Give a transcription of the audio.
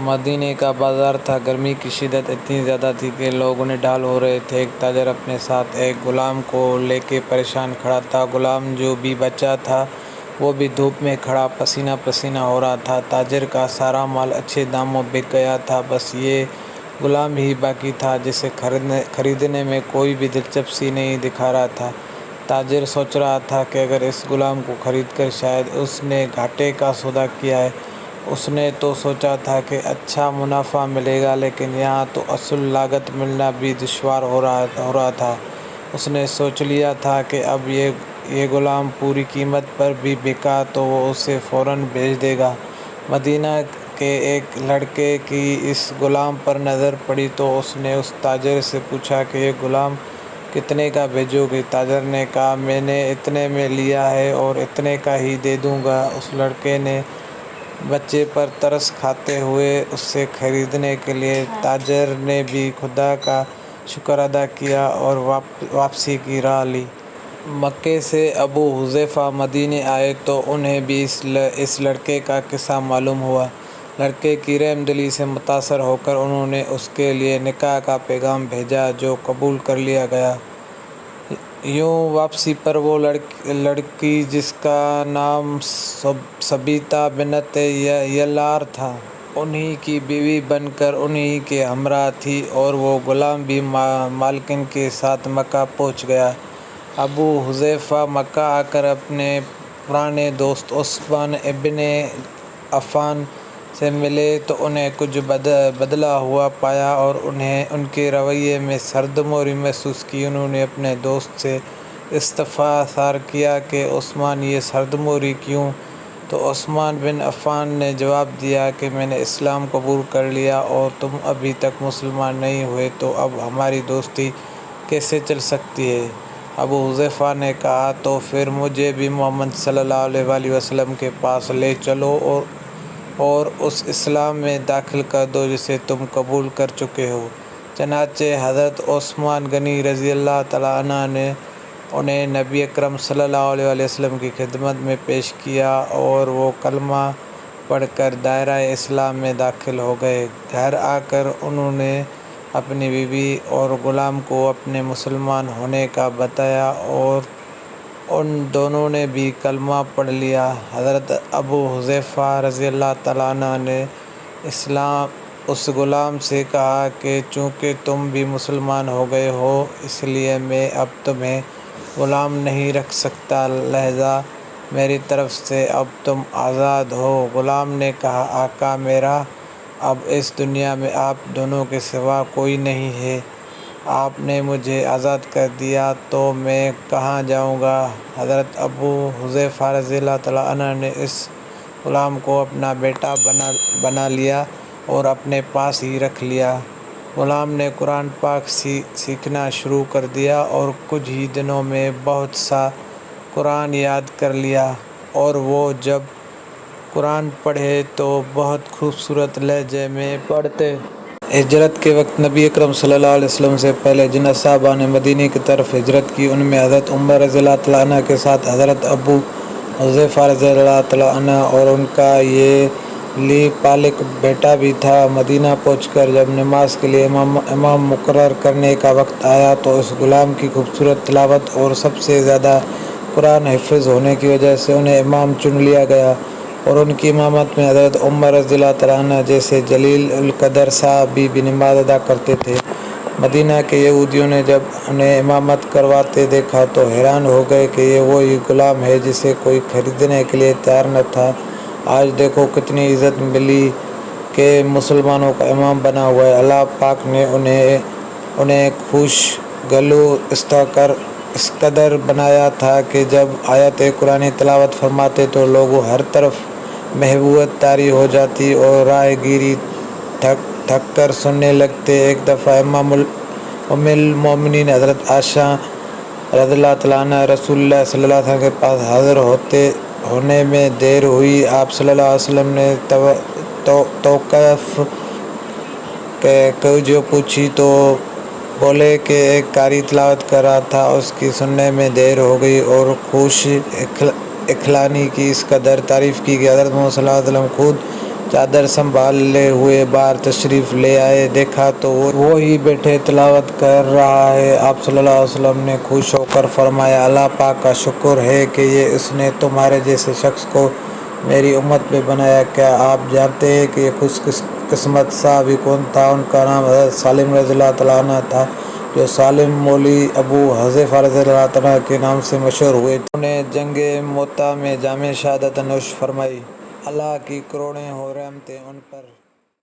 مدینے کا بازار تھا۔ گرمی کی شدت اتنی زیادہ تھی کہ لوگ انہیں ڈھال ہو رہے تھے۔ ایک تاجر اپنے ساتھ ایک غلام کو لے کے پریشان کھڑا تھا۔ غلام جو بھی بچا تھا وہ بھی دھوپ میں کھڑا پسینہ پسینہ ہو رہا تھا۔ تاجر کا سارا مال اچھے داموں بک گیا تھا، بس یہ غلام ہی باقی تھا جسے خریدنے میں کوئی بھی دلچسپی نہیں دکھا رہا تھا۔ تاجر سوچ رہا تھا کہ اگر اس غلام کو خرید کر شاید اس نے گھاٹے کا سودا کیا ہے۔ اس نے تو سوچا تھا کہ اچھا منافع ملے گا، لیکن یہاں تو اصل لاگت ملنا بھی دشوار ہو رہا تھا۔ اس نے سوچ لیا تھا کہ اب یہ غلام پوری قیمت پر بھی بکا تو وہ اسے فوراً بیچ دے گا۔ مدینہ کے ایک لڑکے کی اس غلام پر نظر پڑی تو اس نے اس تاجر سے پوچھا کہ یہ غلام کتنے کا بھیجو گے؟ تاجر نے کہا میں نے اتنے میں لیا ہے اور اتنے کا ہی دے دوں گا۔ اس لڑکے نے بچے پر ترس کھاتے ہوئے اسے خریدنے کے لیے تاجر نے بھی خدا کا شکر ادا کیا اور واپسی کی راہ لی۔ مکے سے ابو حذیفہ مدینے آئے تو انہیں بھی اس لڑکے کا قصہ معلوم ہوا۔ لڑکے کی رحم دلی سے متاثر ہو کر انہوں نے اس کے لیے نکاح کا پیغام بھیجا جو قبول کر لیا گیا۔ یوں واپسی پر وہ لڑکی جس کا نام ثبیتہ بنت یلار تھا، انہی کی بیوی بن کر انہی کے ہمراہ تھی اور وہ غلام بھی مالکن کے ساتھ مکہ پہنچ گیا۔ ابو حذیفہ مکہ آ کر اپنے پرانے دوست عثمان ابن عفان سے ملے تو انہیں کچھ بدلا ہوا پایا اور انہیں ان کے رویے میں سردموری محسوس کی۔ انہوں نے اپنے دوست سے استفسار کیا کہ عثمان یہ سردموری کیوں؟ تو عثمان بن عفان نے جواب دیا کہ میں نے اسلام قبول کر لیا اور تم ابھی تک مسلمان نہیں ہوئے، تو اب ہماری دوستی کیسے چل سکتی ہے؟ ابو حذیفہ نے کہا تو پھر مجھے بھی محمد صلی اللہ علیہ وآلہ وسلم کے پاس لے چلو اور اس اسلام میں داخل کر دو جسے تم قبول کر چکے ہو۔ چنانچہ حضرت عثمان غنی رضی اللہ تعالیٰ عنہ نے انہیں نبی اکرم صلی اللہ علیہ وآلہ وسلم کی خدمت میں پیش کیا اور وہ کلمہ پڑھ کر دائرہ اسلام میں داخل ہو گئے۔ گھر آ کر انہوں نے اپنی بیوی اور غلام کو اپنے مسلمان ہونے کا بتایا اور ان دونوں نے بھی کلمہ پڑھ لیا۔ حضرت ابو حذیفہ رضی اللہ تعالیٰ عنہ نے اس غلام سے کہا کہ چونکہ تم بھی مسلمان ہو گئے ہو اس لیے میں اب تمہیں غلام نہیں رکھ سکتا، لہٰذا میری طرف سے اب تم آزاد ہو۔ غلام نے کہا آقا میرا اب اس دنیا میں آپ دونوں کے سوا کوئی نہیں ہے، آپ نے مجھے آزاد کر دیا تو میں کہاں جاؤں گا؟ حضرت ابو حذیفہ رضی اللہ تعالیٰ عنہ نے اس غلام کو اپنا بیٹا بنا لیا اور اپنے پاس ہی رکھ لیا۔ غلام نے قرآن پاک سیکھنا شروع کر دیا اور کچھ ہی دنوں میں بہت سا قرآن یاد کر لیا، اور وہ جب قرآن پڑھے تو بہت خوبصورت لہجے میں پڑھتے۔ ہجرت کے وقت نبی اکرم صلی اللہ علیہ وسلم سے پہلے جن صحابہ نے مدینے کی طرف ہجرت کی ان میں حضرت عمر رضی اللہ تعالیٰ عنہ کے ساتھ حضرت ابو حذیفہ رضی اللہ تعالیٰ عنہ اور ان کا یہ پالک بیٹا بھی تھا۔ مدینہ پہنچ کر جب نماز کے لیے امام مقرر کرنے کا وقت آیا تو اس غلام کی خوبصورت تلاوت اور سب سے زیادہ قرآن حافظ ہونے کی وجہ سے انہیں امام چن لیا گیا، اور ان کی امامت میں حضرت عمر رضی اللہ تعالیٰ عنہ جیسے جلیل القدر صحابی بھی نماز ادا کرتے تھے۔ مدینہ کے یہودیوں نے جب انہیں امامت کرواتے دیکھا تو حیران ہو گئے کہ یہ وہی غلام ہے جسے کوئی خریدنے کے لیے تیار نہ تھا۔ آج دیکھو کتنی عزت ملی کہ مسلمانوں کا امام بنا ہوا ہے۔ اللہ پاک نے انہیں خوش گلو اس قدر بنایا تھا کہ جب آیت قرآن تلاوت فرماتے تو لوگوں ہر طرف محبوبیت طاری ہو جاتی اور راہ گیری تھک کر سننے لگتے۔ ایک دفعہ ام المومنین حضرت عائشہ رضی اللہ تعالیٰ عنہ رسول اللہ صلی اللہ علیہ وسلم کے پاس حاضر ہونے میں دیر ہوئی۔ آپ صلی اللہ علیہ وسلم نے توقف توجہ پوچھی تو بولے کہ ایک قاری تلاوت کر رہا تھا، اس کی سننے میں دیر ہو گئی، اور خوش اخلاقی کی اس قدر تعریف کی کہ حضرت محمد صلی اللہ علیہ وسلم خود چادر سنبھالے ہوئے باہر تشریف لے آئے۔ دیکھا تو وہی بیٹھے تلاوت کر رہا ہے۔ آپ صلی اللہ علیہ وسلم نے خوش ہو کر فرمایا، اللہ پاک کا شکر ہے کہ اس نے تمہارے جیسے شخص کو میری امت میں بنایا۔ کیا آپ جانتے ہیں کہ یہ خوش قسمت صحابی کون تھا؟ ان کا نام حضرت سالم رضی اللہ تعالیٰ عنہ تھا، جو سالم مولوی ابو حذیفہ رضی اللہ تعالیٰ عنہ کے نام سے مشہور ہوئے تھے۔ انہوں نے جنگ موطا میں جامِ شہادت نوش فرمائی۔ اللہ کی کروڑیں ہو رحمتیں ان پر۔